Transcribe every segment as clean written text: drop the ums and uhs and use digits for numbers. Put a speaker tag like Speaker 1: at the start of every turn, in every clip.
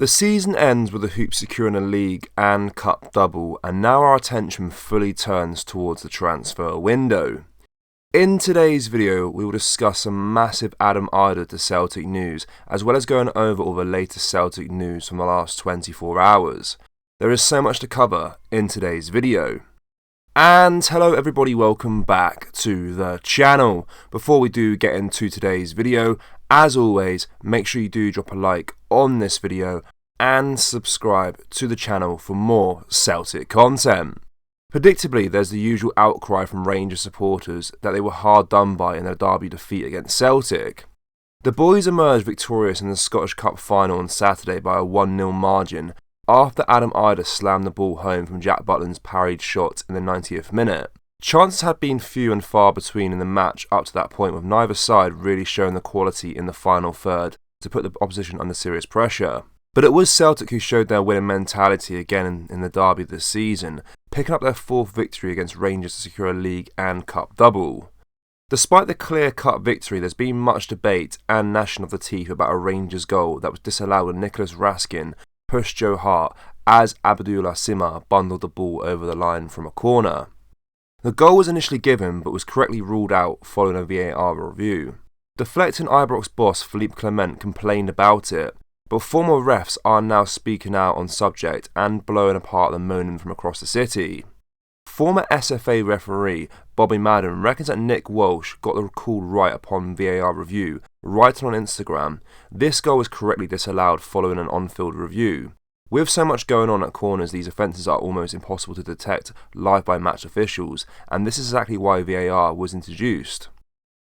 Speaker 1: The season ends with the Hoops securing a league and cup double, and now our attention fully turns towards the transfer window. In today's video, we will discuss some massive Idah to Celtic news, as well as going over all the latest Celtic news from the last 24 hours. There is so much to cover in today's video. And hello everybody, welcome back to the channel. Before we do get into today's video, as always, make sure you do drop a like on this video and subscribe to the channel for more Celtic content. Predictably, there's the usual outcry from Rangers supporters that they were hard done by in their derby defeat against Celtic. The boys emerged victorious in the Scottish Cup final on Saturday by a 1-0 margin after Idah slammed the ball home from Jack Butland's parried shot in the 90th minute. Chances had been few and far between in the match up to that point, with neither side really showing the quality in the final third to put the opposition under serious pressure. But it was Celtic who showed their winning mentality again in the derby this season, picking up their fourth victory against Rangers to secure a league and cup double. Despite the clear-cut victory, there's been much debate and gnashing of the teeth about a Rangers goal that was disallowed when Nicholas Raskin pushed Joe Hart as Abdullah Sima bundled the ball over the line from a corner. The goal was initially given but was correctly ruled out following a VAR review. Deflecting Ibrox boss Philippe Clement complained about it, but former refs are now speaking out on subject and blowing apart the moaning from across the city. Former SFA referee Bobby Madden reckons that Nick Walsh got the call right upon VAR review, writing on Instagram, "This goal was correctly disallowed following an on-field review. With so much going on at corners, these offences are almost impossible to detect live by match officials, and this is exactly why VAR was introduced."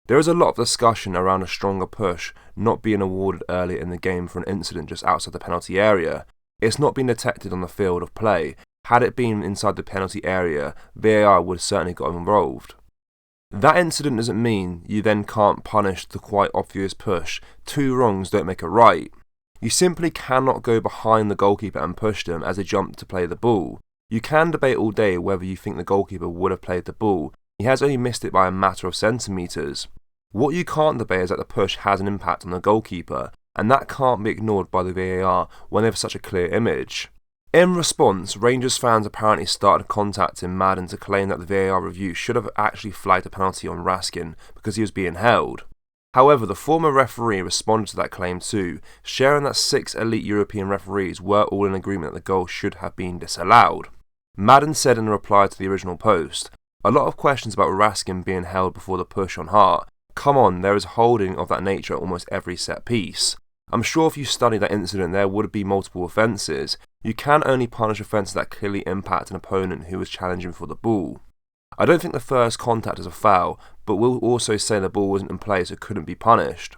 Speaker 1: There is a lot of discussion around a stronger push not being awarded earlier in the game for an incident just outside the penalty area. It's not been detected on the field of play. Had it been inside the penalty area, VAR would have certainly got involved. That incident doesn't mean you then can't punish the quite obvious push. Two wrongs don't make a right. You simply cannot go behind the goalkeeper and push them as they jump to play the ball. You can debate all day whether you think the goalkeeper would have played the ball. He has only missed it by a matter of centimetres. What you can't debate is that the push has an impact on the goalkeeper, and that can't be ignored by the VAR when they have such a clear image. In response, Rangers fans apparently started contacting Madden to claim that the VAR review should have actually flagged a penalty on Raskin because he was being held. However, the former referee responded to that claim too, sharing that 6 elite European referees were all in agreement that the goal should have been disallowed. Madden said in a reply to the original post, "A lot of questions about Raskin being held before the push on Hart. Come on, there is holding of that nature at almost every set piece. I'm sure if you studied that incident there would be multiple offences. You can only punish offences that clearly impact an opponent who is challenging for the ball. I don't think the first contact is a foul, but we'll also say the ball wasn't in play so it couldn't be punished.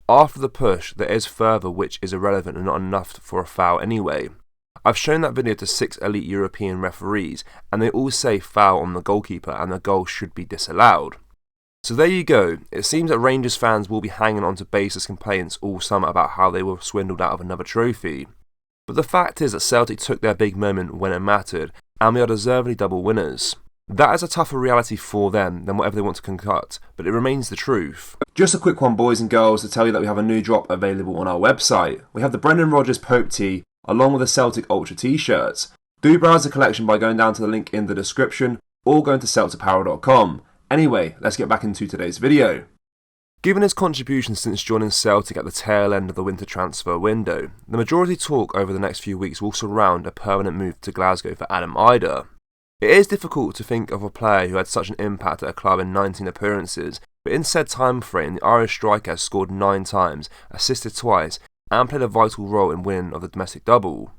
Speaker 1: After the push, there is further which is irrelevant and not enough for a foul anyway. I've shown that video to 6 elite European referees and they all say foul on the goalkeeper and the goal should be disallowed." So there you go. It seems that Rangers fans will be hanging on to baseless complaints all summer about how they were swindled out of another trophy. But the fact is that Celtic took their big moment when it mattered, and we are deservedly double winners. That is a tougher reality for them than whatever they want to concoct, but it remains the truth. Just a quick one, boys and girls, to tell you that we have a new drop available on our website. We have the Brendan Rodgers Pope tee, along with the Celtic Ultra t-shirts. Do browse the collection by going down to the link in the description, or going to celticapparel.com. Anyway, let's get back into today's video. Given his contributions since joining Celtic at the tail end of the winter transfer window, the majority talk over the next few weeks will surround a permanent move to Glasgow for Idah. It is difficult to think of a player who had such an impact at a club in 19 appearances, but in said time frame, the Irish striker has scored 9 times, assisted twice, and played a vital role in winning of the domestic double.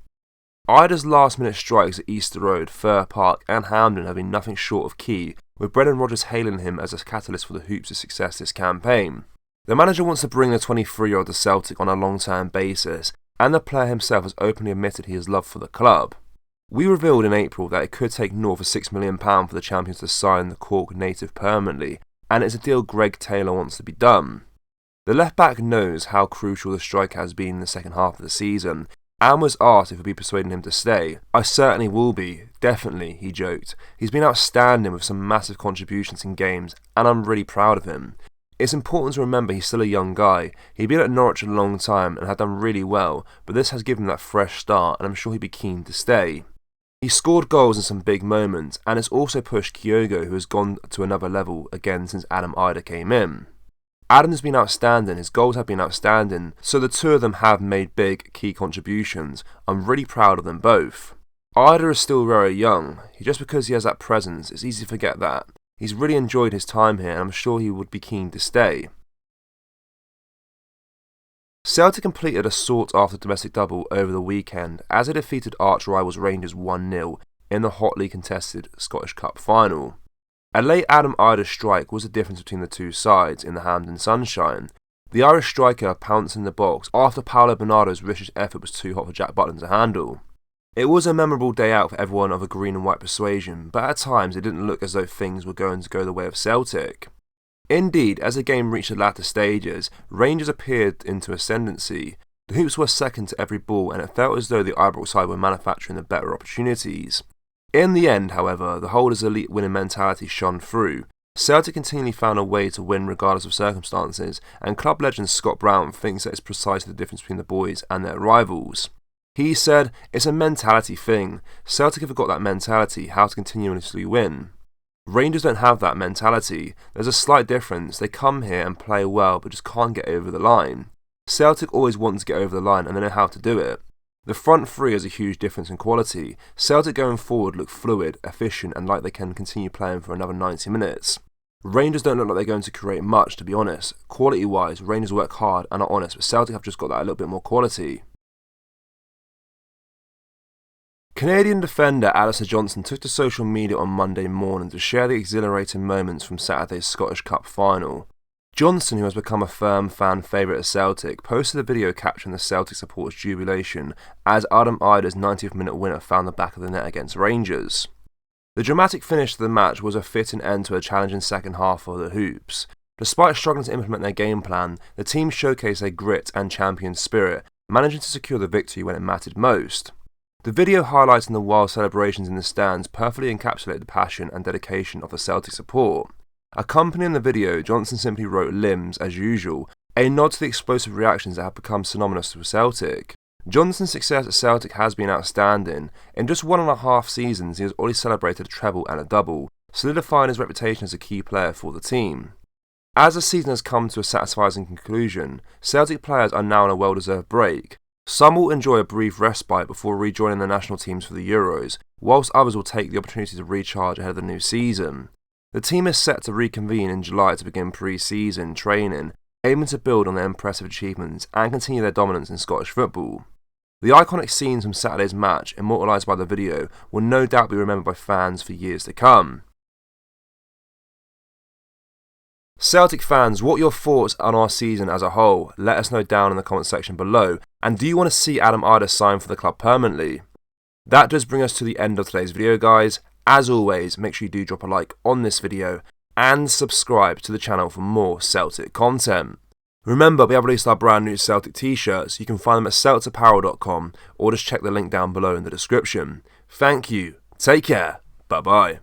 Speaker 1: Idah's last-minute strikes at Easter Road, Fir Park and Hampden have been nothing short of key, with Brendan Rodgers hailing him as a catalyst for the Hoops' success this campaign. The manager wants to bring the 23-year-old to Celtic on a long-term basis, and the player himself has openly admitted his love for the club. We revealed in April that it could take north of £6 million for the champions to sign the Cork native permanently, and it's a deal Greg Taylor wants to be done. The left-back knows how crucial the striker has been in the second half of the season, and was asked if he'd be persuading him to stay. "I certainly will be, definitely," he joked. "He's been outstanding with some massive contributions in games, and I'm really proud of him. It's important to remember he's still a young guy. He'd been at Norwich a long time and had done really well, but this has given him that fresh start and I'm sure he'd be keen to stay. He scored goals in some big moments and it's also pushed Kyogo, who has gone to another level again since Adam Idah came in. Adam has been outstanding, his goals have been outstanding, so the two of them have made big, key contributions. I'm really proud of them both. Idah is still very young. Just because he has that presence, it's easy to forget that. He's really enjoyed his time here and I'm sure he would be keen to stay. Celtic completed a sought-after domestic double over the weekend as they defeated arch-rivals Rangers 1-0 in the hotly contested Scottish Cup final. A late Adam Idah strike was the difference between the two sides in the Hampden sunshine. The Irish striker pounced in the box after Paolo Bernardo's vicious effort was too hot for Jack Butland to handle. It was a memorable day out for everyone of a green and white persuasion, but at times it didn't look as though things were going to go the way of Celtic. Indeed, as the game reached the latter stages, Rangers appeared into ascendancy. The Hoops were second to every ball and it felt as though the Ibrox side were manufacturing the better opportunities. In the end, however, the holders' elite winning mentality shone through. Celtic continually found a way to win regardless of circumstances, and club legend Scott Brown thinks that it's precisely the difference between the boys and their rivals. He said, "It's a mentality thing. Celtic have got that mentality, how to continuously win. Rangers don't have that mentality. There's a slight difference. They come here and play well but just can't get over the line. Celtic always want to get over the line and they know how to do it. The front three is a huge difference in quality. Celtic going forward look fluid, efficient and like they can continue playing for another 90 minutes. Rangers don't look like they're going to create much, to be honest. Quality-wise, Rangers work hard and are honest, but Celtic have just got that a little bit more quality." Canadian defender Alistair Johnston took to social media on Monday morning to share the exhilarating moments from Saturday's Scottish Cup final. Johnston, who has become a firm fan favourite at Celtic, posted a video capturing the Celtic supporters' jubilation as Adam Idah's 90th minute winner found the back of the net against Rangers. The dramatic finish to the match was a fitting end to a challenging second half for the Hoops. Despite struggling to implement their game plan, the team showcased their grit and champion spirit, managing to secure the victory when it mattered most. The video highlighting the wild celebrations in the stands perfectly encapsulate the passion and dedication of the Celtic support. Accompanying the video, Johnston simply wrote "limbs" as usual, a nod to the explosive reactions that have become synonymous with Celtic. Johnston's success at Celtic has been outstanding. In just 1.5 seasons, he has already celebrated a treble and a double, solidifying his reputation as a key player for the team. As the season has come to a satisfying conclusion, Celtic players are now on a well-deserved break. Some will enjoy a brief respite before rejoining their national teams for the Euros, whilst others will take the opportunity to recharge ahead of the new season. The team is set to reconvene in July to begin pre-season training, aiming to build on their impressive achievements and continue their dominance in Scottish football. The iconic scenes from Saturday's match, immortalised by the video, will no doubt be remembered by fans for years to come. Celtic fans, what are your thoughts on our season as a whole? Let us know down in the comment section below. And do you want to see Adam Idah sign for the club permanently? That does bring us to the end of today's video, guys. As always, make sure you do drop a like on this video and subscribe to the channel for more Celtic content. Remember, we have released our brand new Celtic t-shirts. You can find them at celticapparel.com or just check the link down below in the description. Thank you. Take care. Bye bye.